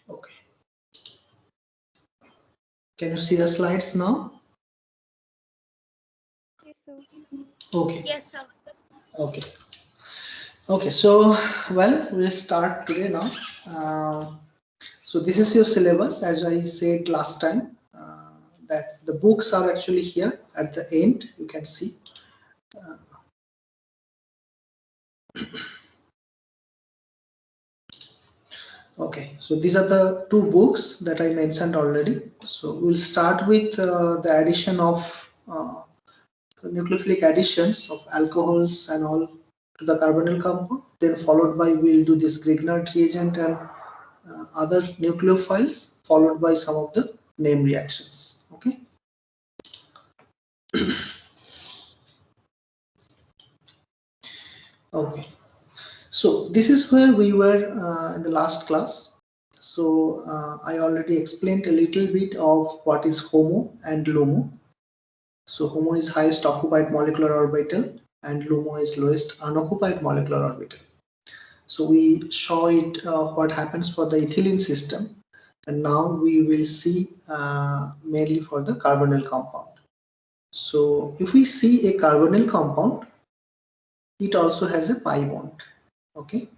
Okay. Can you see the slides now? Yes, sir. Okay. Yes, sir. Okay. Okay. So, well, we'll start today now. So this is your syllabus, as I said last time. That the books are actually here at the end. You can see. Okay, so these are the two books that I mentioned already. So we'll start with the addition of nucleophilic additions of alcohols and all to the carbonyl compound. Then followed by we'll do this Grignard reagent and other nucleophiles, followed by some of the name reactions. Okay. Okay. So this is where we were in the last class. So I already explained a little bit of what is HOMO and LUMO. So HOMO is highest occupied molecular orbital and LUMO is lowest unoccupied molecular orbital. So we saw it what happens for the ethylene system, and now we will see mainly for the carbonyl compound. So if we see a carbonyl compound, it also has a pi bond. Okay.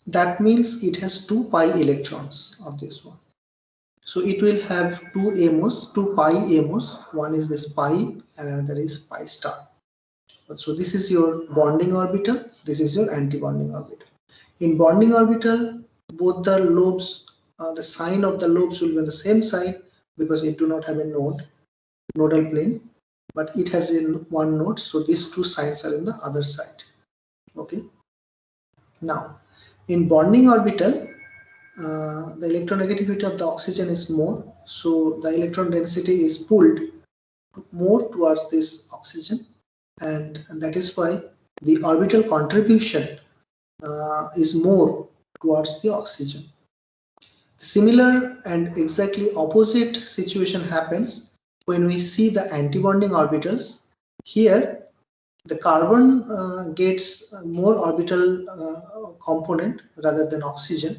That means it has 2 pi electrons of this one. So it will have 2 AMOs, 2 pi AMOs. One is this pi and another is pi star. So this is your bonding orbital. This is your anti-bonding orbital. In bonding orbital, both the lobes, the sign of the lobes will be on the same side because it do not have a nodal plane, but it has in one node. So these two signs are in the other side. Okay. Now, in bonding orbital, the electronegativity of the oxygen is more, so the electron density is pulled more towards this oxygen, and that is why the orbital contribution is more towards the oxygen. Similar and exactly opposite situation happens when we see the antibonding orbitals. Here the carbon gets more orbital component rather than oxygen,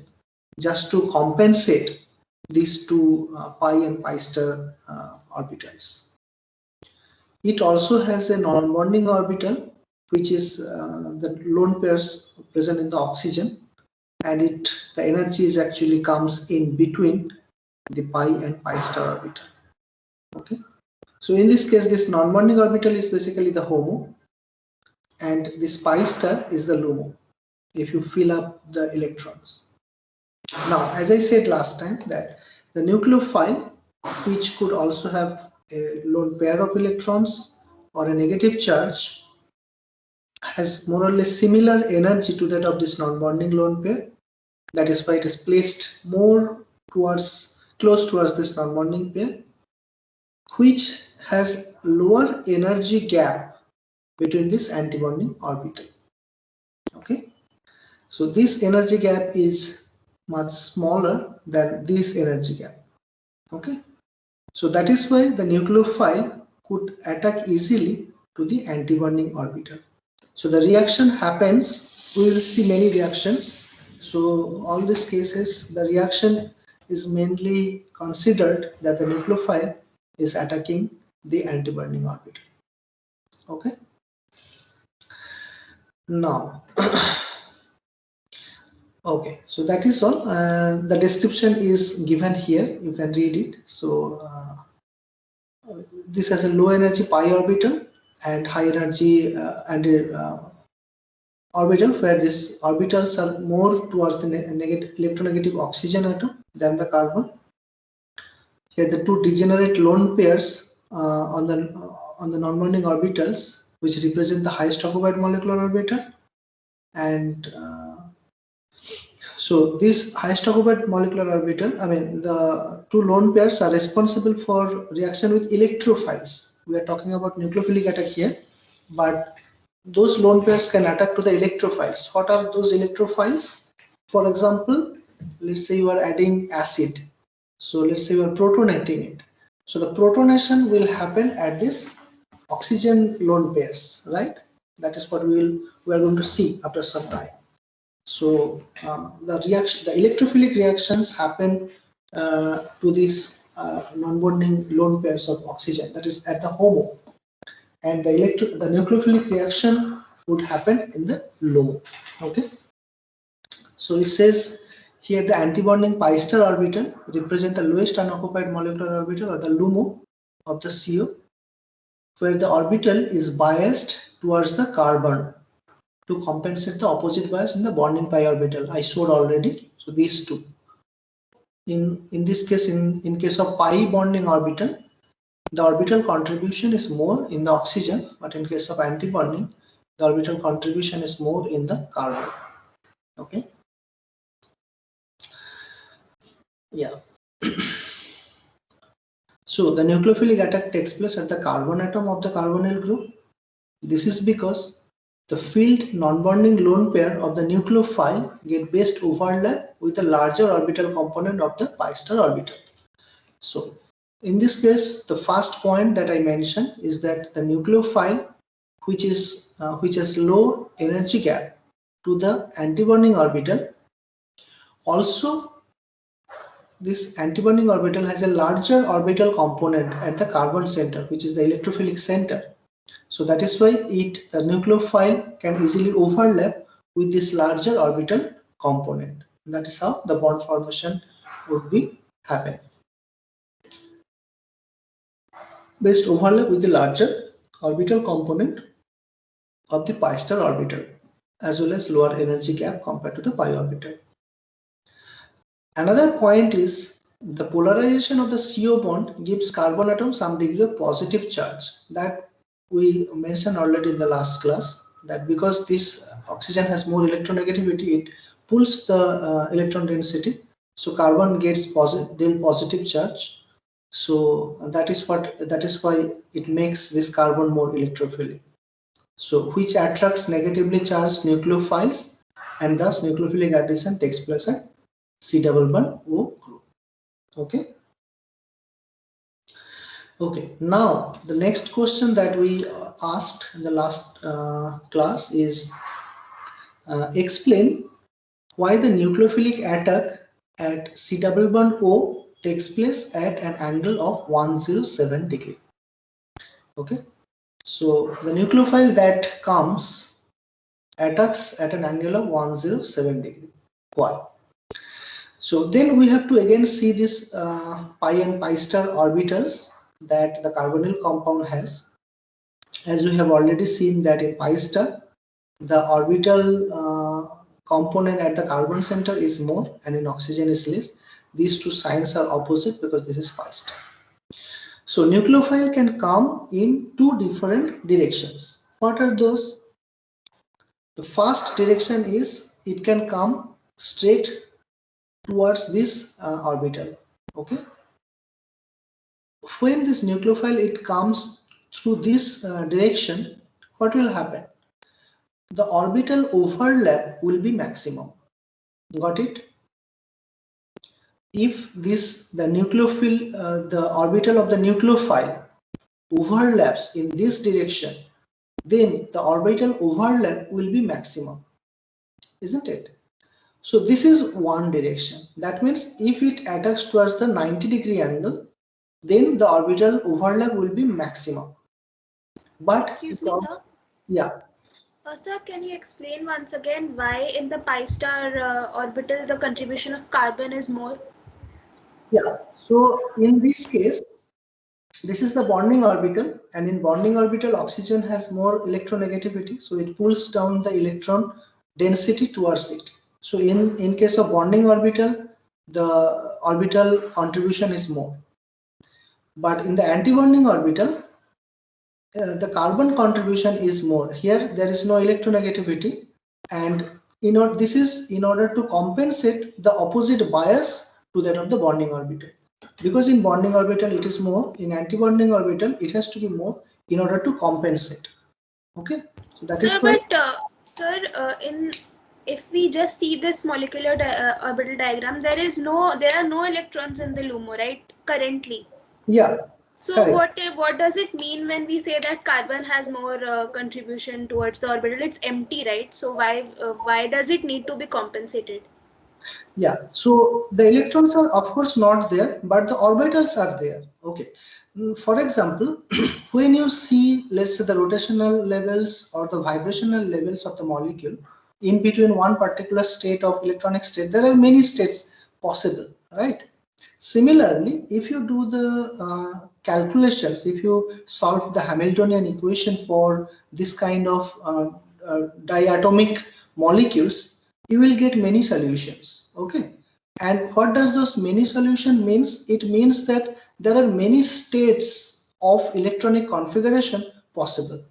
just to compensate these two pi and pi star orbitals. It also has a non-bonding orbital, which is the lone pairs present in the oxygen, and the energy is actually comes in between the pi and pi star orbital. Okay, so in this case, this non-bonding orbital is basically the HOMO, and this pi star is the LUMO. If you fill up the electrons. Now, as I said last time, that the nucleophile, which could also have a lone pair of electrons or a negative charge, has more or less similar energy to that of this non-bonding lone pair. That is why it is placed more close towards this non-bonding pair, which has lower energy gap between this antibonding orbital. Okay, so this energy gap is much smaller than this energy gap. Okay, so that is why the nucleophile could attack easily to the antibonding orbital. So the reaction happens, we will see many reactions. So all these cases, the reaction is mainly considered that the nucleophile is attacking the antibonding orbital. Okay, now okay, so that is all. The description is given here, you can read it. So this has a low energy pi orbital and high energy orbital, where these orbitals are more towards the electronegative oxygen atom than the carbon. Here the two degenerate lone pairs on the non-bonding orbitals, which represent the highest occupied molecular orbital, and so this highest occupied molecular orbital, I mean the two lone pairs are responsible for reaction with electrophiles. We are talking about nucleophilic attack here, but those lone pairs can attack to the electrophiles. What are those electrophiles? For example, let's say you are adding acid. So let's say you are protonating it. So the protonation will happen at this oxygen lone pairs, right? That is what we are going to see after some time. So the electrophilic reactions happen to these non-bonding lone pairs of oxygen, that is at the HOMO, and the nucleophilic reaction would happen in the LUMO. Okay. So it says here the antibonding pi star orbital represent the lowest unoccupied molecular orbital, or the LUMO of the CO, where the orbital is biased towards the carbon to compensate the opposite bias in the bonding pi orbital. I showed already. So these two. In this case, in case of pi bonding orbital, the orbital contribution is more in the oxygen, but in case of anti-bonding, the orbital contribution is more in the carbon. Okay. Yeah. So the nucleophilic attack takes place at the carbon atom of the carbonyl group. This is because the filled non-bonding lone pair of the nucleophile get best overlap with the larger orbital component of the pi star orbital. So in this case, the first point that I mentioned is that the nucleophile, which has low energy gap to the antibonding orbital, also this antibonding orbital has a larger orbital component at the carbon center, which is the electrophilic center. So that is why the nucleophile can easily overlap with this larger orbital component. That is how the bond formation would be happen. Best overlap with the larger orbital component of the pi star orbital, as well as lower energy gap compared to the pi orbital. Another point is the polarization of the CO bond gives carbon atom some degree of positive charge. That we mentioned already in the last class, that because this oxygen has more electronegativity, it pulls the electron density, so carbon gets positive charge. So that is why it makes this carbon more electrophilic. So which attracts negatively charged nucleophiles, and thus nucleophilic addition takes place at C double bond O group. Okay. Okay. Now the next question that we asked in the last class is explain why the nucleophilic attack at C double bond O takes place at an angle of 107 degree. Okay. So the nucleophile that comes attacks at an angle of 107 degree. Why? So then we have to again see this pi and pi star orbitals that the carbonyl compound has. As we have already seen that in pi star, the orbital component at the carbon center is more and in oxygen is less. These two signs are opposite because this is pi star. So nucleophile can come in two different directions. What are those? The first direction is it can come straight towards this orbital. Okay. When this nucleophile it comes through this direction, what will happen? The orbital overlap will be maximum. Got it? If the nucleophile, the orbital of the nucleophile overlaps in this direction, then the orbital overlap will be maximum, isn't it? So this is one direction. That means if it attacks towards the 90-degree angle, then the orbital overlap will be maximum. But excuse me, sir. Yeah. Sir, can you explain once again why in the pi star orbital the contribution of carbon is more? Yeah. So in this case, this is the bonding orbital, and in bonding orbital, oxygen has more electronegativity, so it pulls down the electron density towards it. So in case of bonding orbital, the orbital contribution is more. But in the antibonding orbital, the carbon contribution is more. Here there is no electronegativity, and this is in order to compensate the opposite bias to that of the bonding orbital. Because in bonding orbital it is more, in antibonding orbital it has to be more in order to compensate. Okay. So that sir, is why. but sir, if we just see this molecular orbital diagram, there are no electrons in the LUMO, right? Currently. Yeah. So Correct. what does it mean when we say that carbon has more contribution towards the orbital? It's empty, right? So why does it need to be compensated? Yeah, so the electrons are of course not there, but the orbitals are there. Okay. For example, when you see, let's say, the rotational levels or the vibrational levels of the molecule in between one particular state of electronic state, there are many states possible, right? Similarly, if you do the calculations, if you solve the Hamiltonian equation for this kind of diatomic molecules, you will get many solutions. Okay. And what does those many solution means? It means that there are many states of electronic configuration possible.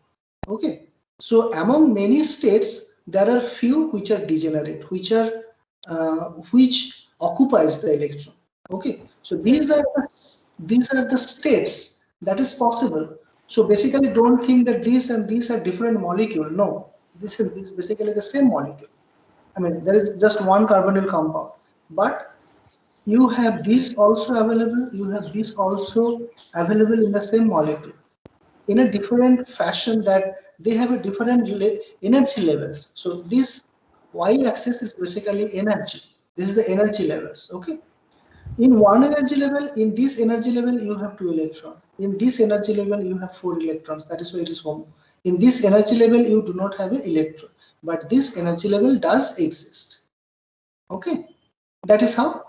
Okay. So among many states, there are few which are degenerate, which occupies the electron. Okay. So Yes. these are the states that is possible. So basically, don't think that these and these are different molecule. No, this is basically the same molecule. I mean, there is just one carbonyl compound, but you have this also available, you have this also available in the same molecule in a different fashion, that they have a different energy levels. So this y-axis is basically energy. This is the energy levels. Okay. In one energy level, in this energy level, you have 2 electrons. In this energy level, you have 4 electrons. That is why it is homo. In this energy level, you do not have an electron, but this energy level does exist. Okay, that is how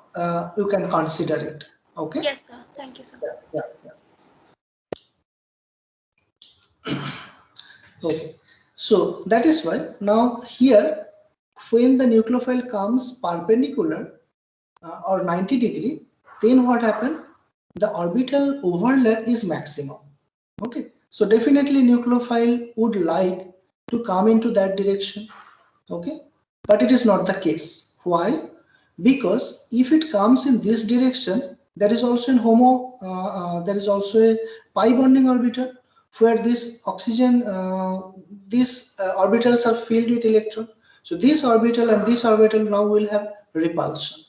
you can consider it. Okay. Yes, sir. Thank you, sir. Yeah, yeah. Okay. So that is why now here, when the nucleophile comes perpendicular or 90°, then what happened? The orbital overlap is maximum. Okay. So definitely nucleophile would like to come into that direction. Okay. But it is not the case. Why? Because if it comes in this direction, there is also in homo, there is also a pi bonding orbital where this oxygen, these orbitals are filled with electron. So this orbital and this orbital now will have repulsion.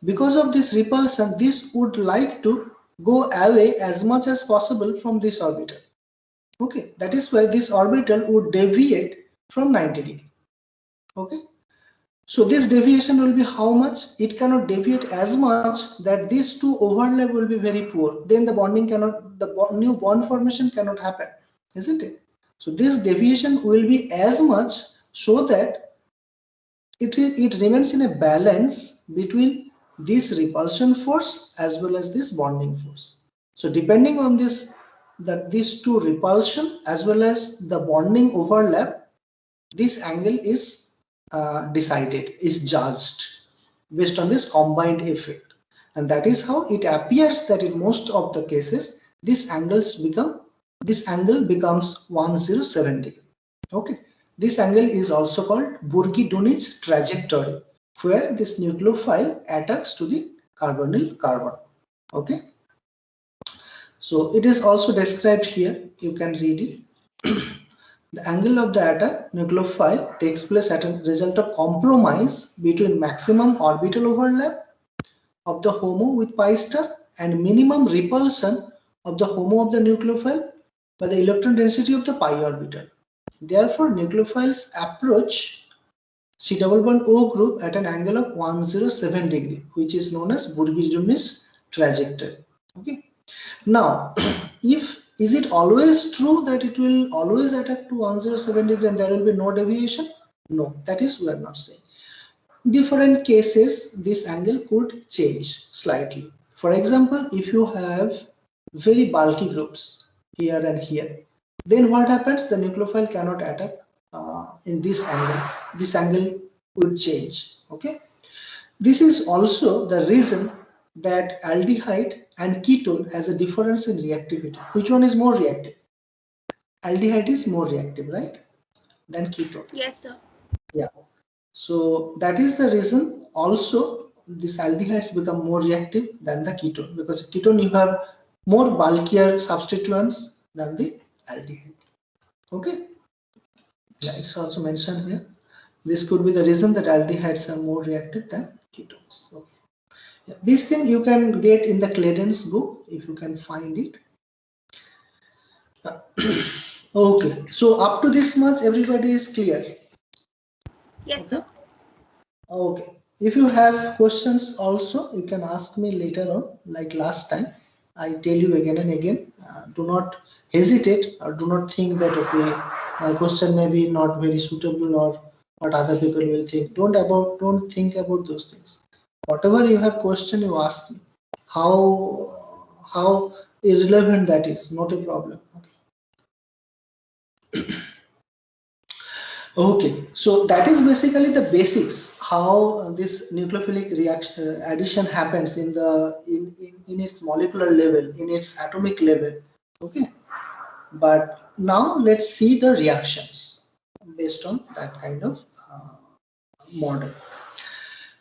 Because of this repulsion, this would like to go away as much as possible from this orbital. Okay, that is why this orbital would deviate from 90°. Okay. So this deviation will be how much? It cannot deviate as much that these two overlap will be very poor. Then the bonding cannot, the new bond formation cannot happen, isn't it? So this deviation will be as much so that it remains in a balance between this repulsion force as well as this bonding force. So depending on this, that these two repulsion as well as the bonding overlap, this angle is decided, is judged based on this combined effect, and that is how it appears that in most of the cases this angle becomes 107°. Okay, this angle is also called Bürgi-Dunitz trajectory, where this nucleophile attacks to the carbonyl carbon. Okay, so it is also described here, you can read it. The angle of the attack nucleophile takes place as a result of compromise between maximum orbital overlap of the HOMO with pi star and minimum repulsion of the HOMO of the nucleophile by the electron density of the pi orbital. Therefore, nucleophiles approach C double bond O group at an angle of 107°, which is known as Bürgi-Dunitz trajectory. Okay. Now, is it always true that it will always attack to 107° and there will be no deviation? No, that is we are not saying. Different cases, this angle could change slightly. For example, if you have very bulky groups here and here, then what happens? The nucleophile cannot attack in this angle. This angle would change. Okay. This is also the reason that aldehyde and ketone has a difference in reactivity. Which one is more reactive? Aldehyde is more reactive, right, than ketone. Yes, sir. Yeah. So that is the reason also these aldehydes become more reactive than the ketone, because ketone you have more bulkier substituents than the aldehyde. Okay. Yeah, it's also mentioned here. This could be the reason that aldehydes are more reactive than ketones. Okay. Yeah, this thing you can get in the Clayden's book if you can find it. Okay, so up to this much everybody is clear. Yes, Okay. sir. Okay. If you have questions also, you can ask me later on, like last time. I tell you again and again, do not hesitate or do not think that, okay, my question may be not very suitable or what other people will think. Don't think about those things. Whatever you have question, you ask me. How irrelevant that is, not a problem. Okay. Okay, so that is basically the basics how this nucleophilic reaction addition happens in the in its molecular level, in its atomic level. Okay, but now let's see the reactions based on that kind of model.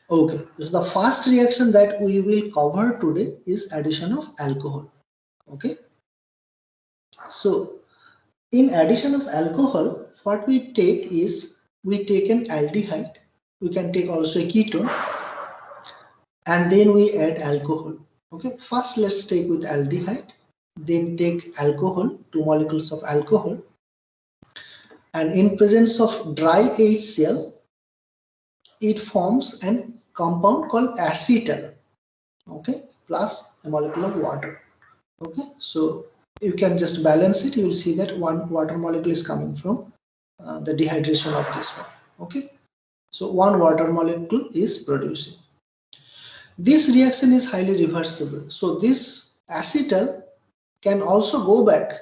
Okay, so the first reaction that we will cover today is addition of alcohol. Okay, so in addition of alcohol, what we take is we take an aldehyde. We can take also a ketone, and then we add alcohol. Okay, first let's take with aldehyde, then take alcohol, two molecules of alcohol, and in presence of dry HCl, it forms a compound called acetal. Okay, plus a molecule of water. Okay, so you can just balance it. You will see that one water molecule is coming from the dehydration of this one. Okay, so one water molecule is producing. This reaction is highly reversible. So this acetal can also go back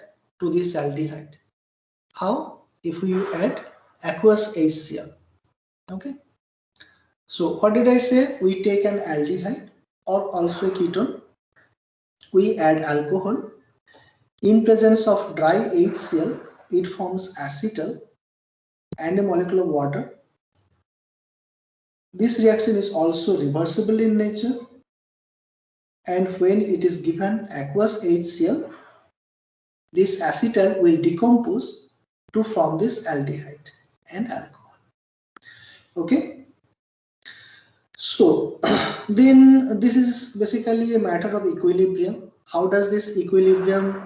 to this aldehyde. How? If you add aqueous HCl. Okay. So what did I say? We take an aldehyde or also a ketone. We add alcohol. In presence of dry HCl, it forms acetal and a molecule of water. This reaction is also reversible in nature, and when it is given aqueous HCl, this acetal will decompose to form this aldehyde and alcohol. Okay, so then this is basically a matter of equilibrium. How does this equilibrium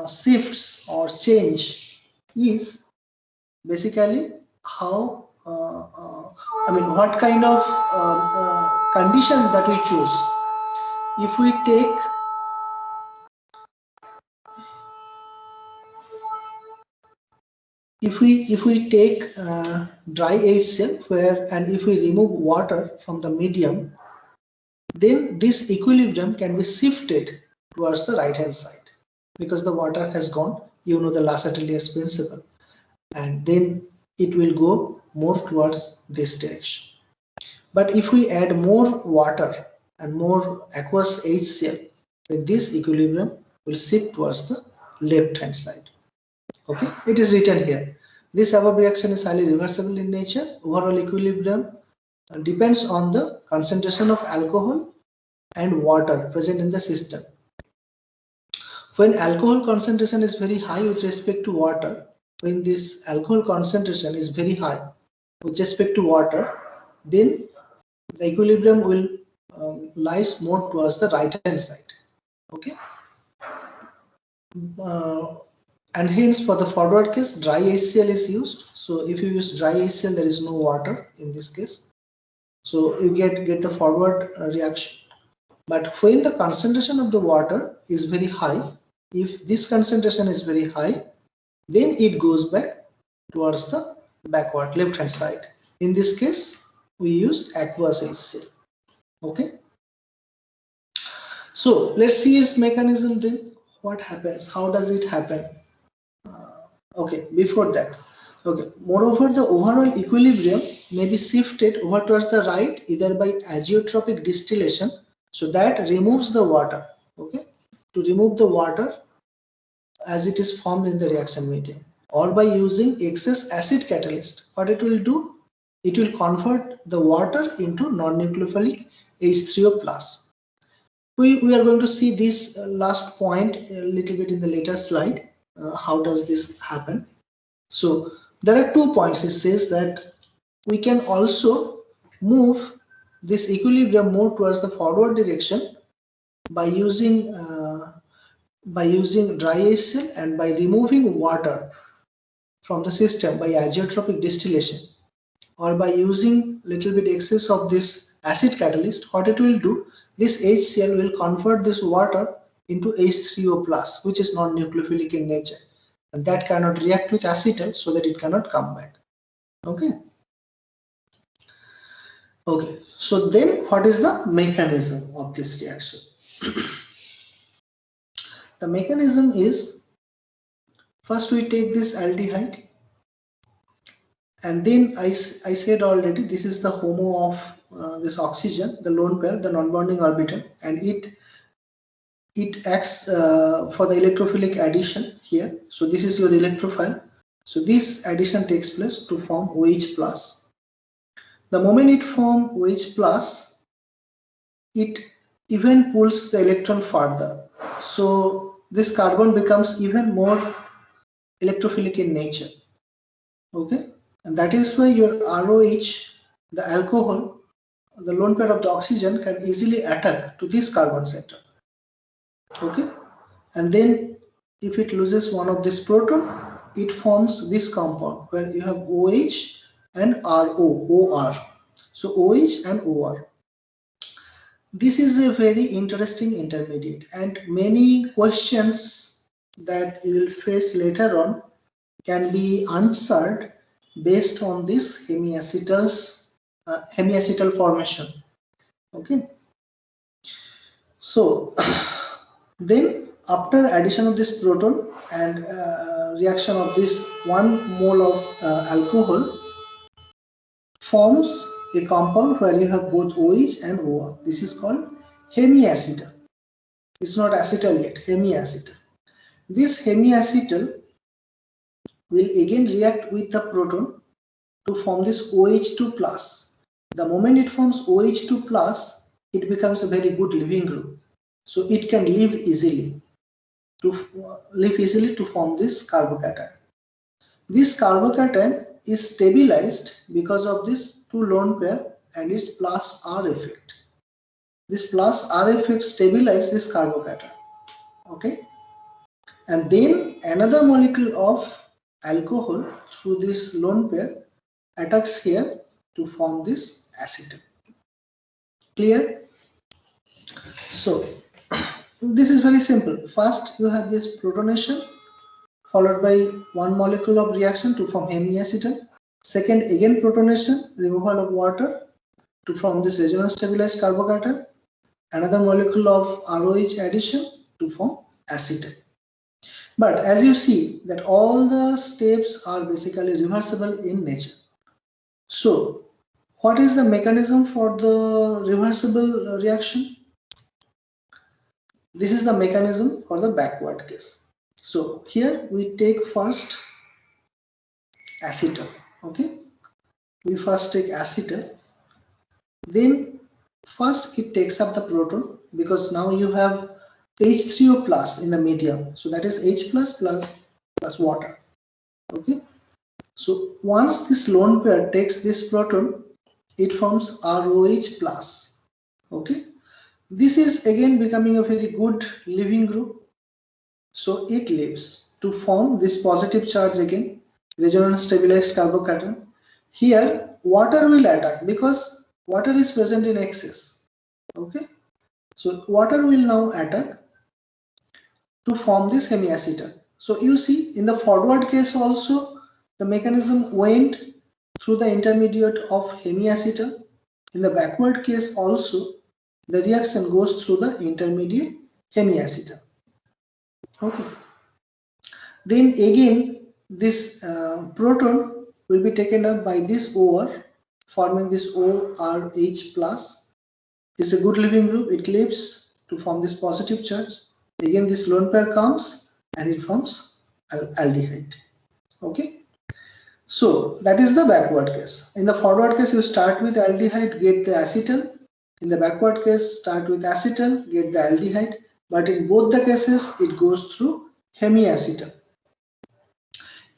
shifts or change is basically how I mean what kind of condition that we choose. If we take take dry HCl where, and if we remove water from the medium, then this equilibrium can be shifted towards the right hand side because the water has gone, you know, the Le Chatelier's principle, and then it will go more towards this direction. But if we add more water and more aqueous HCl, then this equilibrium will shift towards the left hand side. Okay, it is written here. This above reaction is highly reversible in nature. Overall equilibrium depends on the concentration of alcohol and water present in the system. When alcohol concentration is very high with respect to water, when this alcohol concentration is very high with respect to water, then the equilibrium will lies more towards the right hand side. Okay, uh, and hence for the forward case dry HCl is used. So if you use dry HCl, there is no water in this case, so you get the forward reaction. But when the concentration of the water is very high, if this concentration is very high, then it goes back towards the backward left hand side. In this case we use aqueous HCl. Okay, so let's see its mechanism then. What happens? How does it happen? Okay, before that, okay, moreover the overall equilibrium may be shifted over towards the right either by azeotropic distillation, so that removes the water. Okay, to remove the water as it is formed in the reaction medium, or by using excess acid catalyst. What it will do, it will convert the water into non-nucleophilic H3O plus. We are going to see this last point a little bit in the later slide. How does this happen? So there are 2 points. It says that we can also move this equilibrium more towards the forward direction by using by using dry HCl and by removing water from the system by azeotropic distillation, or by using little bit excess of this acid catalyst, what it will do, this HCl will convert this water into H3O plus, which is non-nucleophilic in nature, and that cannot react with acetal, so that it cannot come back. Okay. Okay, so then what is the mechanism of this reaction? The mechanism is, first we take this aldehyde, and then I said already, this is the HOMO of this oxygen, the lone pair, the non-bonding orbital, and it acts for the electrophilic addition here. So this is your electrophile. So this addition takes place to form OH plus. The moment it forms OH plus, it even pulls the electron further. So this carbon becomes even more electrophilic in nature. Okay, and that is why your ROH, the alcohol, the lone pair of the oxygen, can easily attack to this carbon center. Okay, and then if it loses one of this proton, it forms this compound where you have OH and OR. So OH and OR. This is a very interesting intermediate, and many questions that you will face later on can be answered based on this hemiacetal formation. Okay, so then after addition of this proton and reaction of this 1 mole of alcohol forms a compound where you have both OH and OR. This is called hemiacetal. It's not acetal yet, hemiacetal. This hemiacetal will again react with the proton to form this OH2 plus. The moment it forms OH2 plus, it becomes a very good leaving group. So it can leave easily to form this carbocation. This carbocation is stabilized because of this 2 lone pair and its plus R effect. This plus R effect stabilizes this carbocation. Okay, and then another molecule of alcohol through this lone pair attacks here to form this acetal. Clear? So this is very simple. First you have this protonation followed by 1 molecule of reaction to form hemiacetal. Second, again protonation, removal of water to form this resonance stabilized carbocation. Another molecule of ROH addition to form acetal. But as you see that all the steps are basically reversible in nature. So what is the mechanism for the reversible reaction? This is the mechanism for the backward case. So here we take first acetal. Okay, we first take acetal, then first it takes up the proton because now you have H3O plus in the medium, so that is H plus water. Okay, so once this lone pair takes this proton, it forms ROH plus. Okay, this is again becoming a very good leaving group, so it leaves to form this positive charge again, resonance stabilized carbocation. Here water will attack because water is present in excess. Okay, so water will now attack to form this hemiacetal. So you see in the forward case also the mechanism went through the intermediate of hemiacetal. In the backward case also the reaction goes through the intermediate hemiacetal. Okay, then again this proton will be taken up by this OR, forming this ORH plus. It's a good leaving group, it leaves to form this positive charge. Again this lone pair comes and it forms aldehyde. Okay, so that is the backward case. In the forward case you start with aldehyde, get the acetal. In the backward case start with acetal, get the aldehyde, but in both the cases it goes through hemiacetal.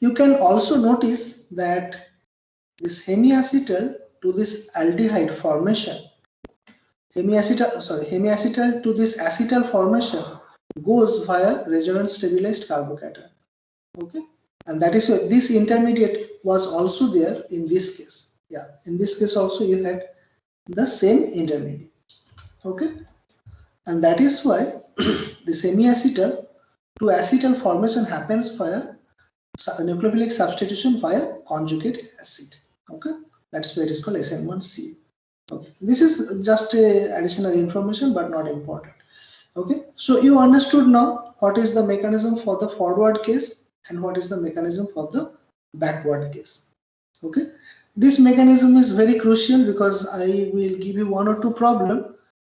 You can also notice that this hemiacetal to this aldehyde formation, hemiacetal to this acetal formation goes via resonance stabilized carbocation. Okay, and that is why this intermediate was also there in this case. Yeah, in this case also you had the same intermediate. Okay, and that is why the semi-acetal to acetal formation happens via nucleophilic substitution via conjugate acid. Okay, that's why it is called SN1C. Okay, this is just a additional information but not important. Okay, so you understood now what is the mechanism for the forward case and what is the mechanism for the backward case. Okay, this mechanism is very crucial because I will give you one or two problems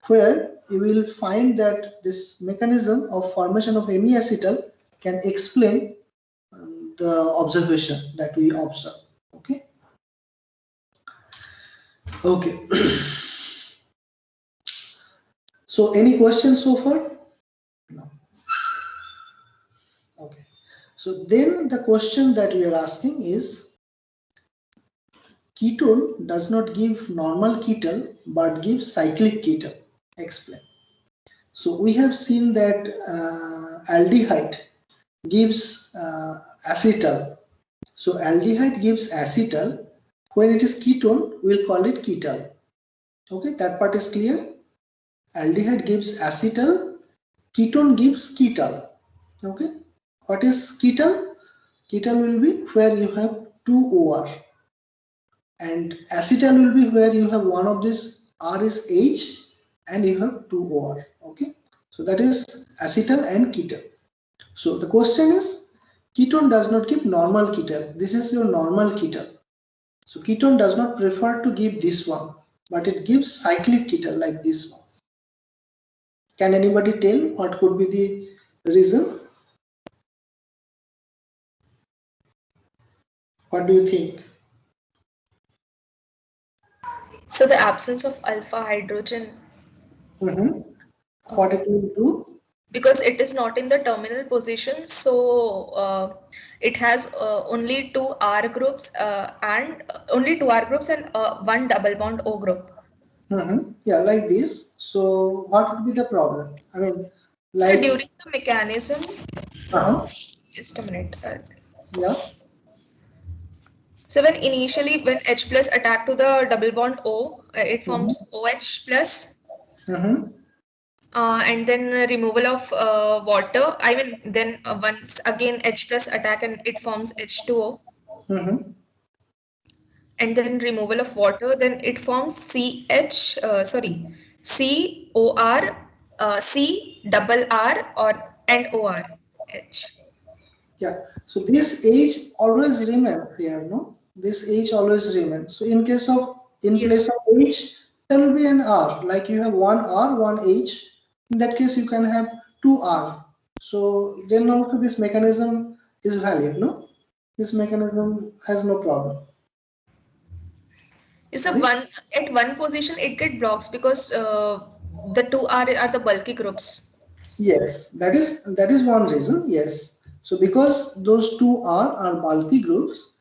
where you will find that this mechanism of formation of hemiacetal can explain the observation that we observe. Okay. Okay. So any questions so far? No. Okay. So then the question that we are asking is, ketone does not give normal ketal but gives cyclic ketal. Explain. So we have seen that aldehyde gives acetal. So aldehyde gives acetal. When it is ketone, we'll call it ketal. Okay, that part is clear. Aldehyde gives acetal, ketone gives ketal. Okay, what is ketal? Ketal will be where you have 2 OR, and acetal will be where you have one of this R is H and you have 2 OR. Okay, so that is acetal and ketal. So the question is, ketone does not give normal ketal. This is your normal ketal. So ketone does not prefer to give this one, but it gives cyclic ketal like this one. Can anybody tell what could be the reason? What do you think? So the absence of alpha hydrogen. What it will do? Because it is not in the terminal position, so it has only two R groups and one double bond O group. Yeah, like this. So what would be the problem? I mean, So like during the mechanism, just a minute. Yeah. So when H plus attack to the double bond O, it forms OH plus. And then removal of water. I mean, then once again H plus attack and it forms H2O. And then removal of water, then it forms COR, C double R and OR H. Yeah. So this H always remain here, no? This H always remains. So in case of place of H, there will be an R. Like you have one R, one H. In that case, you can have two R. So then also this mechanism is valid, no? This mechanism has no problem. Is a one at one position it get blocks because the two are the bulky groups. Yes, that is one reason. Yes. So because those two are bulky groups,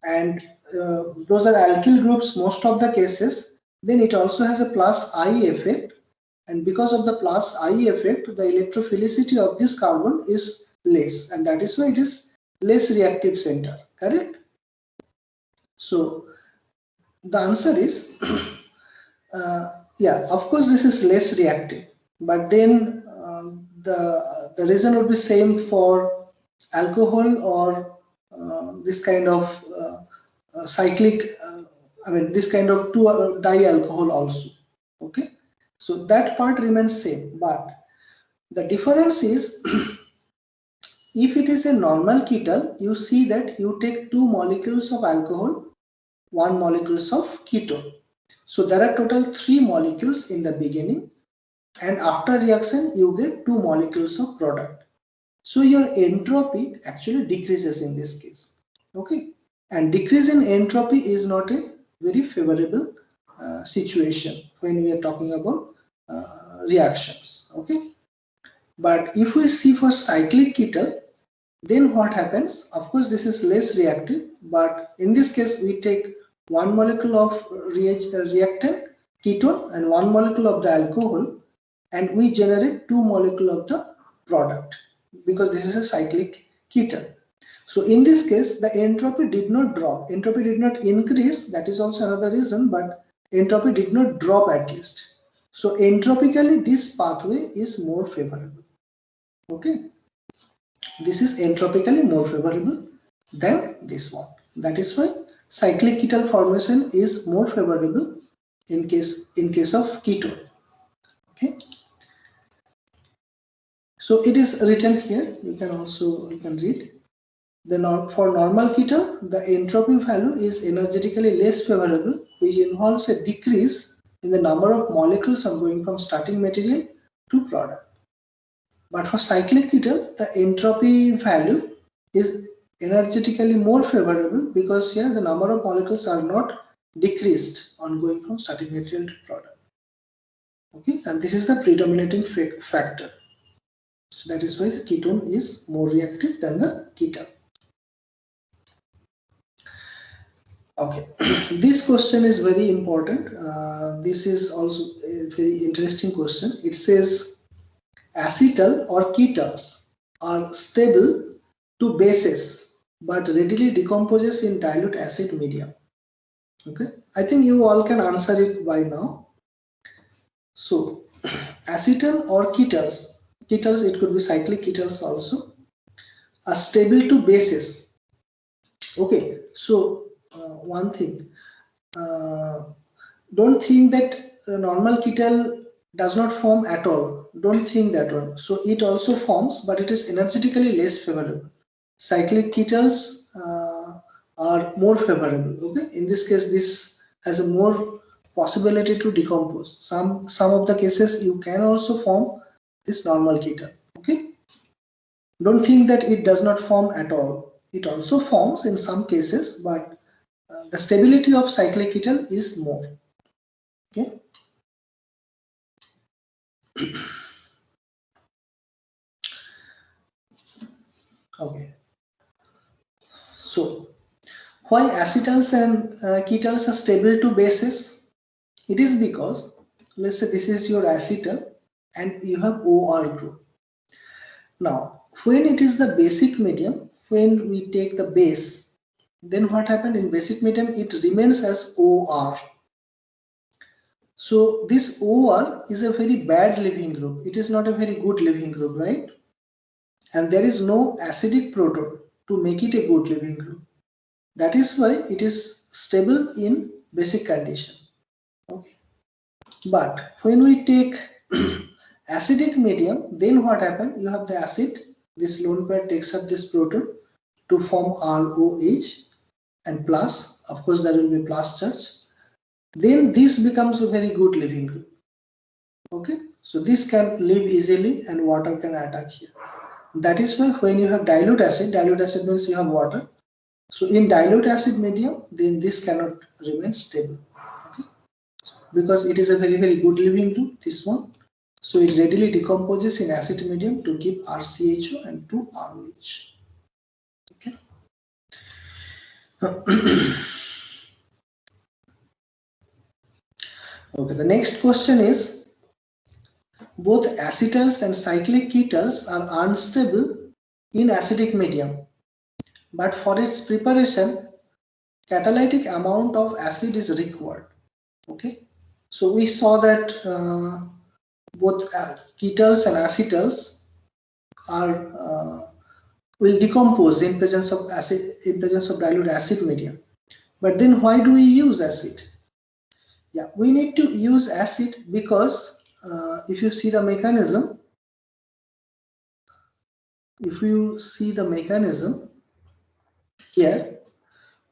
and those are alkyl groups most of the cases, then it also has a plus I effect, and because of the plus I effect, the electrophilicity of this carbon is less, and that is why it is less reactive center. Correct? So the answer is yeah, of course this is less reactive, but then the reason would be same for alcohol or this kind of cyclic, I mean this kind of two di-alcohol also. Okay, so that part remains same, but the difference is if it is a normal ketal, you see that you take 2 molecules of alcohol, 1 molecules of ketone. So there are total 3 molecules in the beginning, and after reaction you get 2 molecules of product. So your entropy actually decreases in this case. Okay, and decrease in entropy is not a very favorable situation when we are talking about reactions. Okay, but if we see for cyclic ketal, then what happens? Of course this is less reactive, but in this case we take 1 molecule of reactant ketone and 1 molecule of the alcohol, and we generate 2 molecule of the product, because this is a cyclic ketone. So in this case, the entropy did not drop, entropy did not increase. That is also another reason, but entropy did not drop at least. So entropically, this pathway is more favorable. Okay, this is entropically more favorable than this one. That is why cyclic ketal formation is more favorable in case of ketone. Okay, so it is written here. You can read. For normal ketone, the entropy value is energetically less favorable, which involves a decrease in the number of molecules going from starting material to product. But for cyclic ketone, the entropy value is energetically more favorable, because here the number of molecules are not decreased on going from starting material to product. Okay, and this is the predominating factor. So that is why the ketone is more reactive than the ketone. Okay, this question is very important. This is also a very interesting question. It says acetal or ketones are stable to bases but readily decomposes in dilute acid medium. Okay, I think you all can answer it by now. So acetal or ketones, it could be cyclic ketones also, are stable to bases. Okay, so one thing, don't think that normal ketone does not form at all. Don't think that one. So it also forms, but it is energetically less favorable. Cyclic ketones are more favorable. Okay, in this case, this has a more possibility to decompose. Some of the cases you can also form this normal ketone. Okay, don't think that it does not form at all. It also forms in some cases, but the stability of cyclic ketone is more. Okay. Okay. So why acetals and ketones are stable to bases? It is because, let's say this is your acetal and you have OR group. Now, when it is the basic medium, when we take the base, then what happened in basic medium? It remains as OR. So this OR is a very bad leaving group. It is not a very good leaving group, right? And there is no acidic proton to make it a good leaving group. That is why it is stable in basic condition. Okay. But when we take acidic medium, then what happens? You have the acid, this lone pair takes up this proton to form ROH and plus, of course there will be plus charge. Then this becomes a very good leaving group. Okay, so this can live easily and water can attack here. That is why when you have dilute acid means you have water. So in dilute acid medium, then this cannot remain stable. Okay, because it is a very good leaving group, this one. So it readily decomposes in acid medium to give RCHO and 2 ROH. Okay. Okay, the next question is, both acetals and cyclic ketones are unstable in acidic medium, but for its preparation, catalytic amount of acid is required. Okay, so we saw that both ketones and acetals are will decompose in presence of dilute acid medium. But then why do we use acid? Yeah, we need to use acid because if you see the mechanism, here,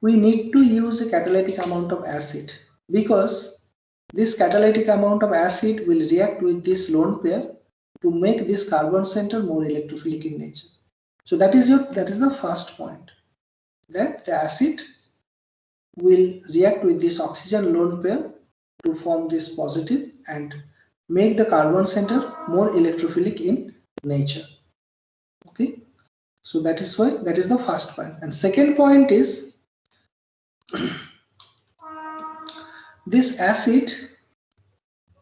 we need to use a catalytic amount of acid, because this catalytic amount of acid will react with this lone pair to make this carbon center more electrophilic in nature. So that is the first point, that the acid will react with this oxygen lone pair to form this positive and make the carbon center more electrophilic in nature. Okay, so that is the first point. And second point is, this acid,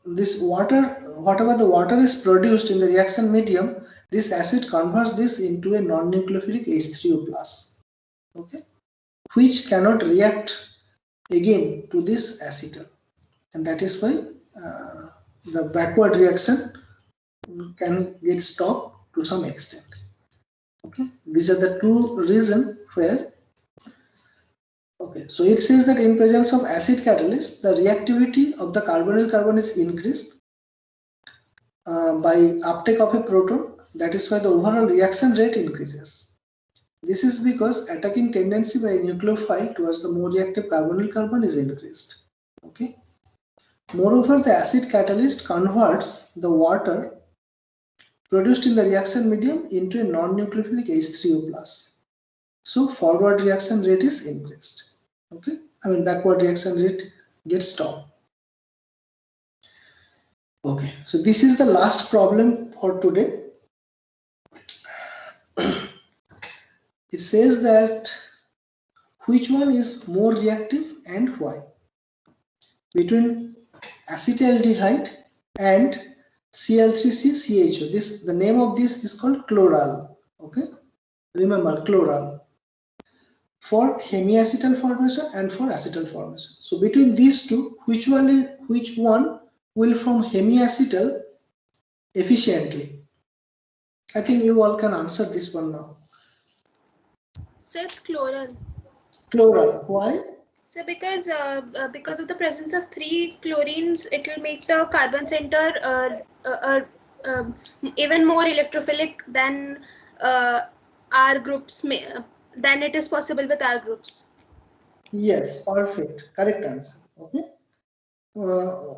this water, whatever the water is produced in the reaction medium, this acid converts this into a non-nucleophilic H3O plus, okay, which cannot react again to this acetal, and that is why the backward reaction can get stopped to some extent. Okay, these are the two reasons where. Okay, so it says that in presence of acid catalyst, the reactivity of the carbonyl carbon is increased by uptake of a proton. That is why the overall reaction rate increases. This is because attacking tendency by a nucleophile towards the more reactive carbonyl carbon is increased. Okay. Moreover, the acid catalyst converts the water produced in the reaction medium into a non-nucleophilic H3O plus. So forward reaction rate is increased. Okay, I mean backward reaction rate gets stopped. Okay, so this is the last problem for today. It says that which one is more reactive and why? Between acetaldehyde and Cl3C-CHO. The name of this is called chloral. Okay, remember chloral. For hemiacetal formation and for acetal formation. So between these two, which one will form hemiacetal efficiently? I think you all can answer this one now. So it's chloral. Chloral. Why? So because of the presence of 3 chlorines, it will make the carbon center even more electrophilic than R groups than it is possible with R groups. Yes, perfect. Correct answer. Okay.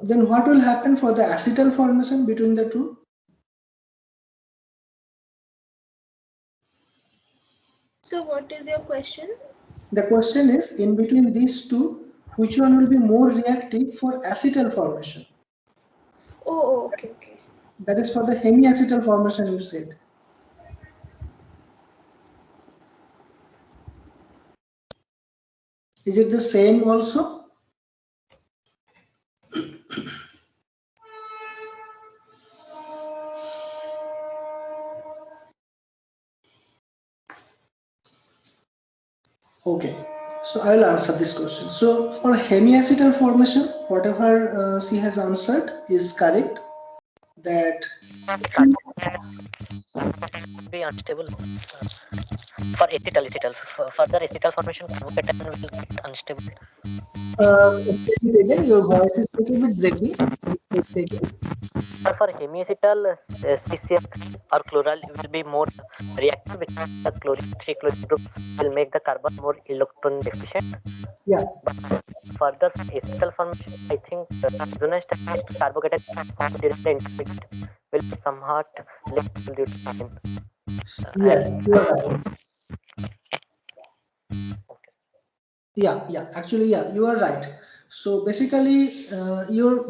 Then what will happen for the acetal formation between the two? So what is your question? The question is, in between these two, which one will be more reactive for acetal formation? Oh, okay. That is for the hemiacetal formation you said. Is it the same also? Okay, so I will answer this question. So for hemiacetal formation, whatever she has answered is correct. That be unstable for acetal. Further acetal formation, carbocation will get unstable. say it again. Your voice is a little bit breaking. Say it again. For hemiacetal, CCl or chloral will be more reactive because the three chlorine groups will make the carbon more electron deficient. Yeah. But further acetal formation, I think resonance carbocation formed during the intermediate will be somewhat less due to time. Yes, you are right. Okay. Yeah. Actually, yeah, you are right. So basically,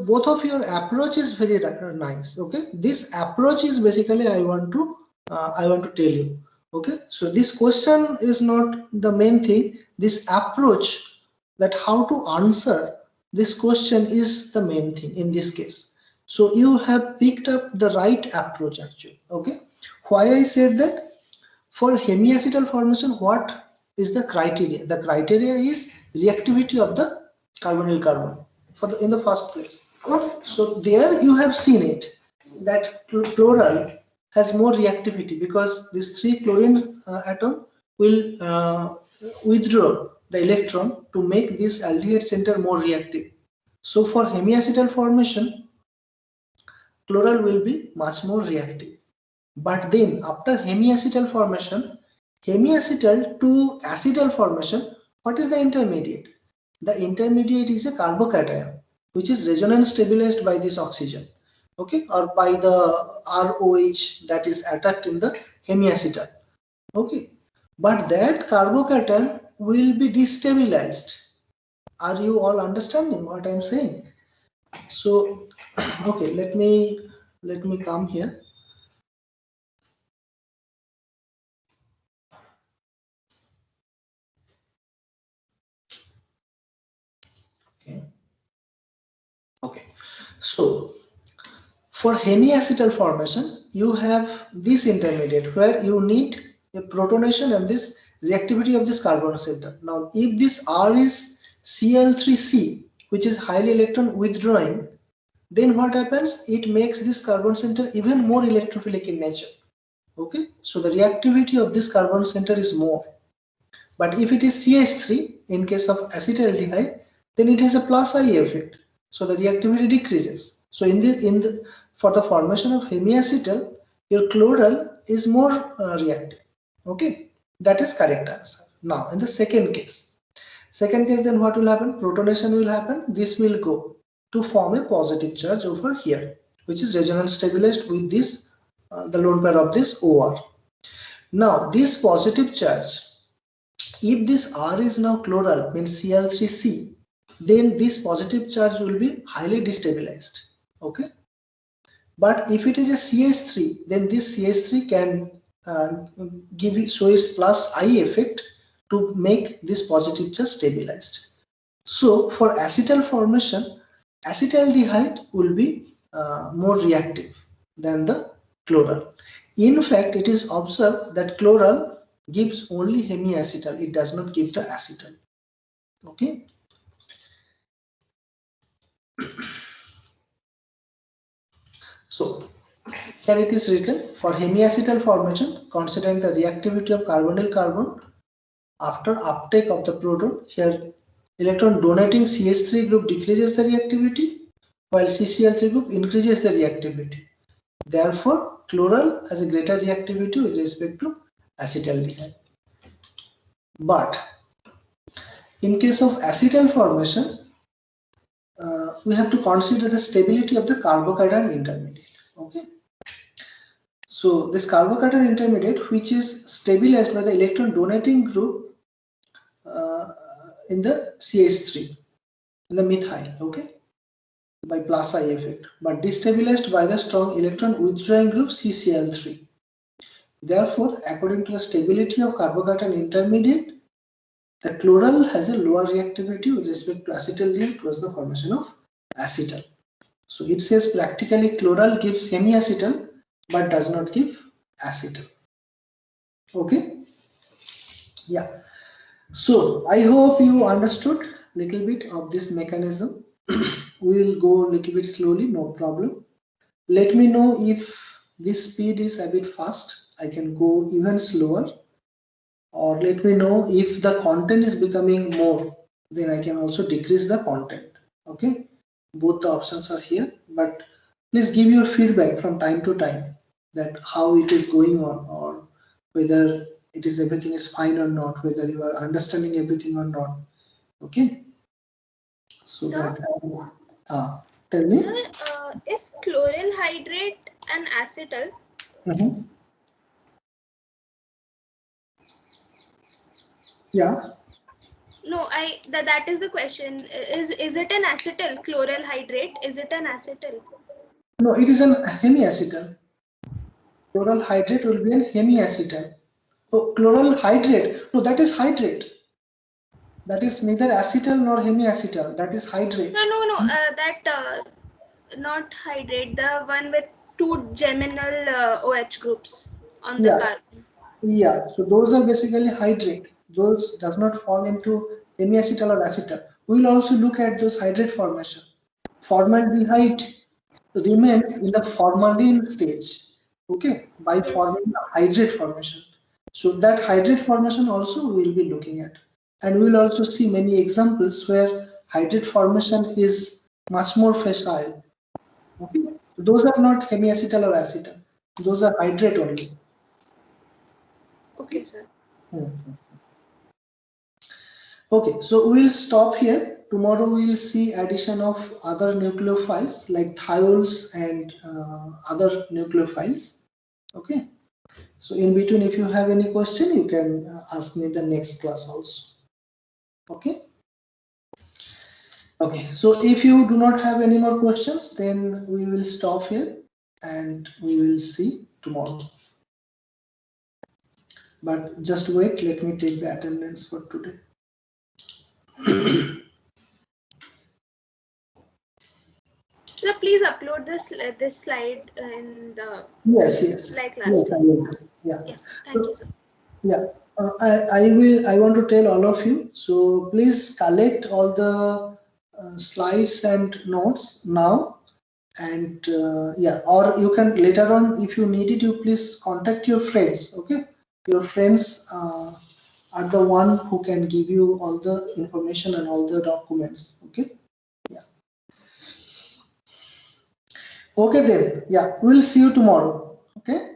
both of your approach is very nice. Okay, this approach is basically I want to tell you. Okay, so this question is not the main thing. This approach, that how to answer this question, is the main thing in this case. So you have picked up the right approach actually. Okay, why I said that? For hemiacetal formation, what is the criteria? The criteria is reactivity of the carbonyl carbon in the first place. So there you have seen it, that chloral has more reactivity because this 3 chlorine atom will withdraw the electron to make this aldehyde center more reactive. So for hemiacetal formation, chloral will be much more reactive. But then after hemiacetal formation, hemiacetal to acetal formation, what is the intermediate? The intermediate is a carbocation, which is resonance stabilized by this oxygen, okay, or by the ROH that is attacked in the hemiacetal, okay. But that carbocation will be destabilized. Are you all understanding what I'm saying? So, okay, let me come here. Okay, so For hemiacetal formation, you have this intermediate where you need a protonation and this reactivity of this carbon center. Now, if this R is Cl3C, which is highly electron withdrawing, then what happens? It makes this carbon center even more electrophilic in nature. Okay, so the reactivity of this carbon center is more. But if it is CH3, in case of acetaldehyde, then it has a plus I effect. So the reactivity decreases. So for the formation of hemiacetal, your chloral is more reactive. Okay, that is correct answer. Now in the second case, then what will happen? Protonation will happen. This will go to form a positive charge over here, which is resonance stabilized with this the lone pair of this OR. Now this positive charge, if this R is now chloral, means Cl3C, then this positive charge will be highly destabilized. Okay, but if it is a CH3, then this CH3 can show its plus I effect to make this positive charge stabilized. So for acetal formation, acetaldehyde will be more reactive than the chloral. In fact, it is observed that chloral gives only hemiacetal, it does not give the acetal. Okay. So here it is written, for hemiacetal formation, considering the reactivity of carbonyl carbon after uptake of the proton, here electron donating CH3 group decreases the reactivity, while CCl3 group increases the reactivity. Therefore, chloral has a greater reactivity with respect to acetaldehyde. But in case of acetal formation, we have to consider the stability of the carbocation intermediate. Okay. So this carbocation intermediate, which is stabilized by the electron donating group in the CH3, in the methyl, okay, by plus I effect, but destabilized by the strong electron withdrawing group CCl3. Therefore, according to the stability of carbocation intermediate, the chloral has a lower reactivity with respect to acetaldehyde towards the formation of acetal. So it says practically chloral gives hemiacetal but does not give acetal. Okay. Yeah. So I hope you understood a little bit of this mechanism. We will go a little bit slowly, no problem. Let me know if this speed is a bit fast. I can go even slower. Or let me know if the content is becoming more, then I can also decrease the content. Okay, both the options are here, but please give your feedback from time to time that how it is going on, or whether it is everything is fine or not, whether you are understanding everything or not. Okay, so Sir? that tell me. Sir, is chloral hydrate an acetal? Yeah. No, that is the question. Is it an acetal? Chloral hydrate, is it an acetal? No, it is an hemiacetal. Chloral hydrate will be an hemiacetal. So chloral hydrate, no, that is hydrate. That is neither acetal nor hemiacetal. That is hydrate. No. That not hydrate. The one with two geminal OH groups on the carbon. Yeah. So those are basically hydrate. Those does not fall into hemiacetal or acetal. We will also look at those hydrate formation. Formaldehyde remains in the formalin stage. Okay, by forming the hydrate formation. So that hydrate formation also we will be looking at, and we will also see many examples where hydrate formation is much more facile. Okay, those are not hemiacetal or acetal; those are hydrate only. Okay, sir. Okay, so we will stop here. Tomorrow we will see addition of other nucleophiles like thiols and other nucleophiles. Okay. So in between, if you have any question, you can ask me the next class also. Okay. Okay. So if you do not have any more questions, then we will stop here and we will see tomorrow. But just wait, let me take the attendance for today. So please upload this slide in the Yes. like Yes, last I time. will. Yeah. Yes, thank you, sir. Yeah, I want to tell all of you. So please collect all the slides and notes now, and yeah, or you can later on if you need it. You please contact your friends. Okay, your friends are the one who can give you all the information and all the documents. Okay. Yeah. Okay then. Yeah, we'll see you tomorrow. Okay.